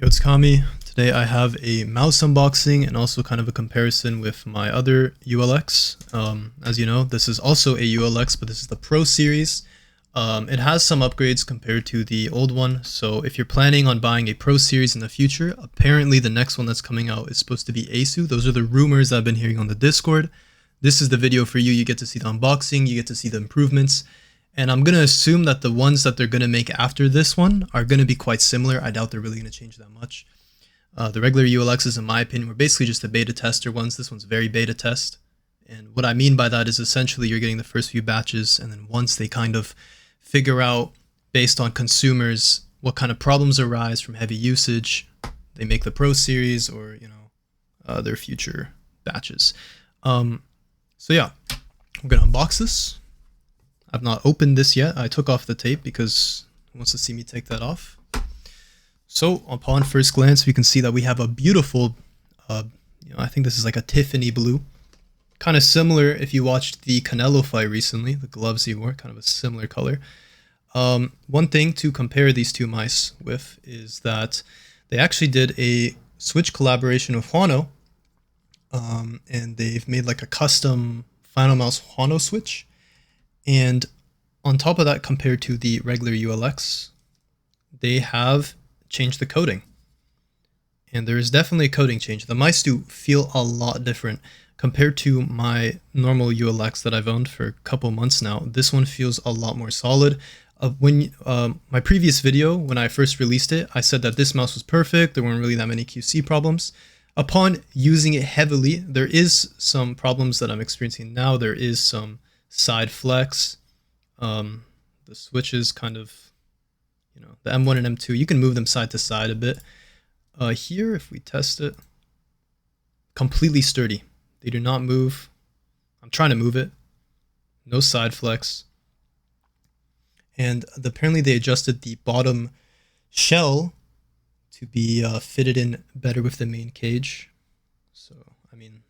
Yo, it's Kami. Today I have a mouse unboxing and also kind of a comparison with my other ULX. As you know, this is also a ULX, but this is the Pro series. It has some upgrades compared to the old one, so if you're planning on buying a Pro series in the future, apparently the next one that's coming out is supposed to be Asu. Those are the rumors I've been hearing on the Discord. This is the video for you. You get to see the unboxing, you get to see the improvements. And I'm going to assume that the ones that they're going to make after this one are going to be quite similar. I doubt they're really going to change that much. The regular ULXs, in my opinion, were basically just the beta tester ones. This one's very beta test. And what I mean by that is essentially you're getting the first few batches, and then once they kind of figure out, based on consumers, what kind of problems arise from heavy usage, they make the Pro series or, their future batches. So yeah, we're going to unbox this. I've not opened this yet. I took off the tape because who wants to see me take that off? So upon first glance, we can see that we have a beautiful, I think this is like a Tiffany blue. Kind of similar if you watched the Canelo fight recently, the gloves he wore, kind of a similar color. One thing to compare these two mice with is that they actually did a Switch collaboration with Huano, and they've made like a custom Finalmouse Huano Switch. And on top of that, compared to the regular ULX, they have changed the coating. And there is definitely a coating change. The mice do feel a lot different compared to my normal ULX that I've owned for a couple months now. This one feels a lot more solid. My previous video, when I first released it, I said that this mouse was perfect. There weren't really that many QC problems. Upon using it heavily, there is some problems that I'm experiencing now. There is some side flex. The switches kind of, the M1 and M2, you can move them side to side a bit. Here, if we test it, completely sturdy. They do not move. I'm trying to move it. No side flex. And apparently they adjusted the bottom shell to be fitted in better with the main cage. So, I mean,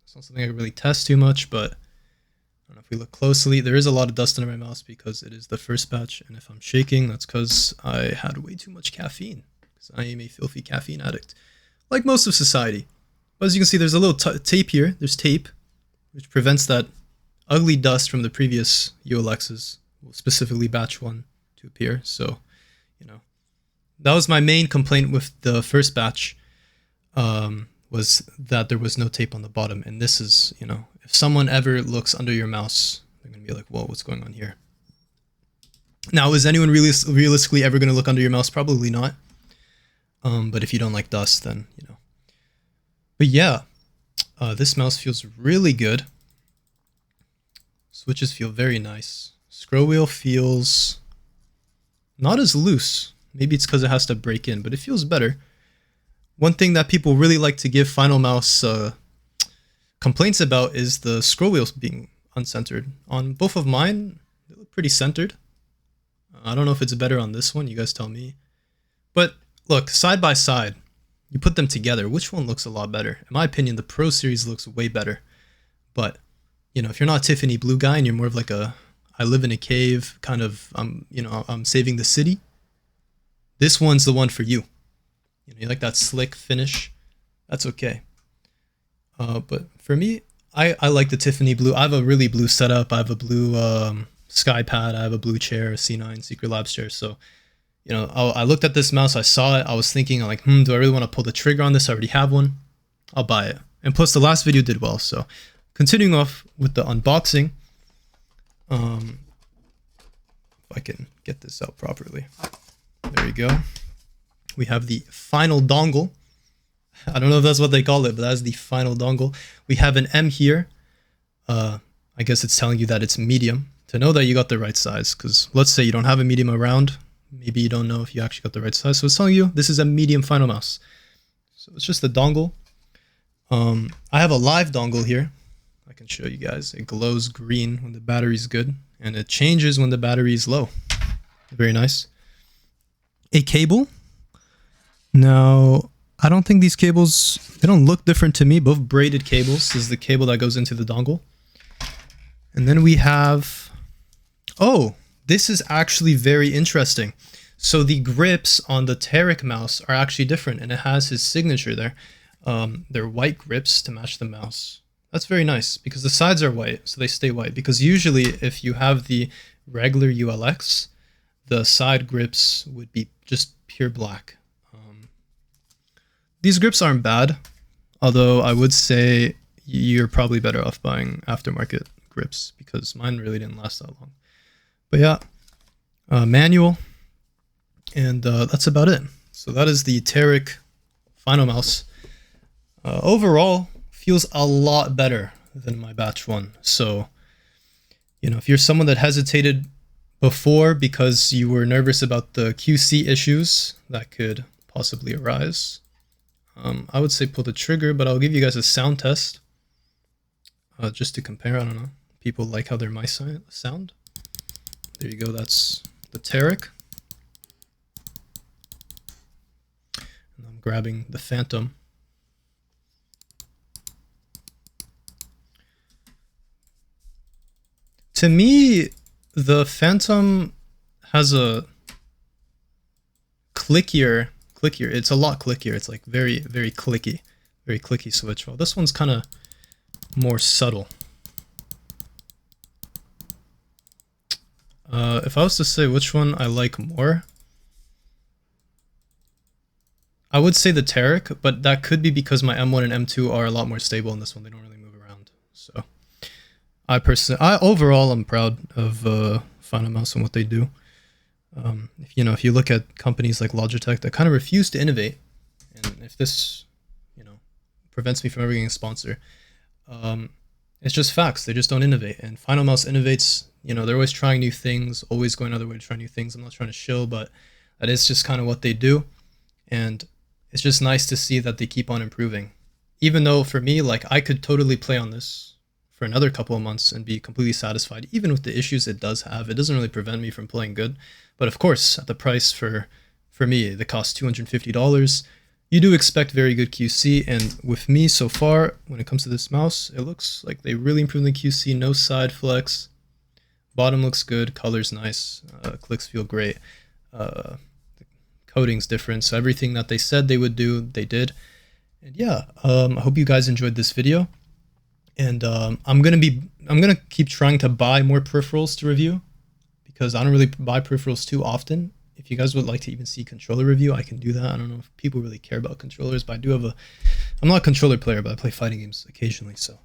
it's not something I can really test too much, but I don't know if we look closely. There is a lot of dust under my mouse because it is the first batch, and if I'm shaking, that's because I had way too much caffeine, because I am a filthy caffeine addict, like most of society. But as you can see, there's a little tape here. There's tape, which prevents that ugly dust from the previous ULXs, specifically batch 1, to appear. So, that was my main complaint with the first batch, was that there was no tape on the bottom. And this is, if someone ever looks under your mouse, they're going to be like, whoa, what's going on here? Now, is anyone realistically ever going to look under your mouse? Probably not. But if you don't like dust, then, But yeah, this mouse feels really good. Switches feel very nice. Scroll wheel feels not as loose. Maybe it's because it has to break in, but it feels better. One thing that people really like to give Finalmouse complaints about is the scroll wheels being uncentered. On both of mine, they look pretty centered. I don't know if it's better on this one. You guys tell me. But look, side by side, you put them together. Which one looks a lot better? In my opinion, the Pro series looks way better. But, if you're not a Tiffany blue guy and you're more of like I live in a cave, kind of, I'm saving the city, this one's the one for you. You like that slick finish? That's okay. But for me, I like the Tiffany blue. I have a really blue setup. I have a blue SkyPad. I have a blue chair, a C9 Secret Labs chair. So, I looked at this mouse. I saw it. I was thinking, like, do I really want to pull the trigger on this? I already have one. I'll buy it. And plus, the last video did well. So, continuing off with the unboxing. If I can get this out properly. There we go. We have the final dongle. I don't know if that's what they call it, but that's the final dongle. We have an M here. I guess it's telling you that it's medium to know that you got the right size, because let's say you don't have a medium around. Maybe you don't know if you actually got the right size. So it's telling you this is a medium Finalmouse. So it's just the dongle. I have a live dongle here. I can show you guys. It glows green when the battery's good, and it changes when the battery is low. Very nice. A cable. Now, I don't think these cables, they don't look different to me. Both braided cables. This is the cable that goes into the dongle. And then we have, this is actually very interesting. So the grips on the Tarik mouse are actually different, and it has his signature there. They're white grips to match the mouse. That's very nice because the sides are white, so they stay white. Because usually if you have the regular ULX, the side grips would be just pure black. These grips aren't bad, although I would say you're probably better off buying aftermarket grips because mine really didn't last that long. But yeah, manual, and that's about it. So that is the Tarik Finalmouse. Overall, feels a lot better than my batch one. So, you know, if you're someone that hesitated before because you were nervous about the QC issues that could possibly arise, I would say pull the trigger, but I'll give you guys a sound test just to compare. I don't know. People like how their mice sound. There you go. That's the Tarik. And I'm grabbing the Phantom. To me, the Phantom has a clickier. It's a lot clickier. It's like very clicky switch. Well, this one's kind of more subtle. If I was to say which one I like more, I would say the Tarik, but that could be because my M1 and M2 are a lot more stable, and this one they don't really move around. So overall, I'm proud of Finalmouse and what they do. If you look at companies like Logitech that kind of refuse to innovate, and if this, prevents me from ever getting a sponsor, it's just facts. They just don't innovate. And Finalmouse innovates. They're always trying new things, always going another way to try new things. I'm not trying to shill, but that is just kind of what they do. And it's just nice to see that they keep on improving. Even though for me, like, I could totally play on this for another couple of months and be completely satisfied, even with the issues it does have. It doesn't really prevent me from playing good. But of course, at the price for me, the cost $250, you do expect very good QC. And with me so far, when it comes to this mouse, it looks like they really improved the QC. No side flex. Bottom looks good. Color's nice. Clicks feel great. The coating's different. So everything that they said they would do, they did. And yeah, I hope you guys enjoyed this video. And I'm gonna keep trying to buy more peripherals to review, because I don't really buy peripherals too often. If you guys would like to even see controller review, I can do that. I don't know if people really care about controllers, but I do have I'm not a controller player, but I play fighting games occasionally. So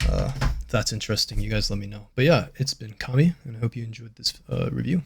if that's interesting, you guys let me know. But yeah, it's been Kami, and I hope you enjoyed this review.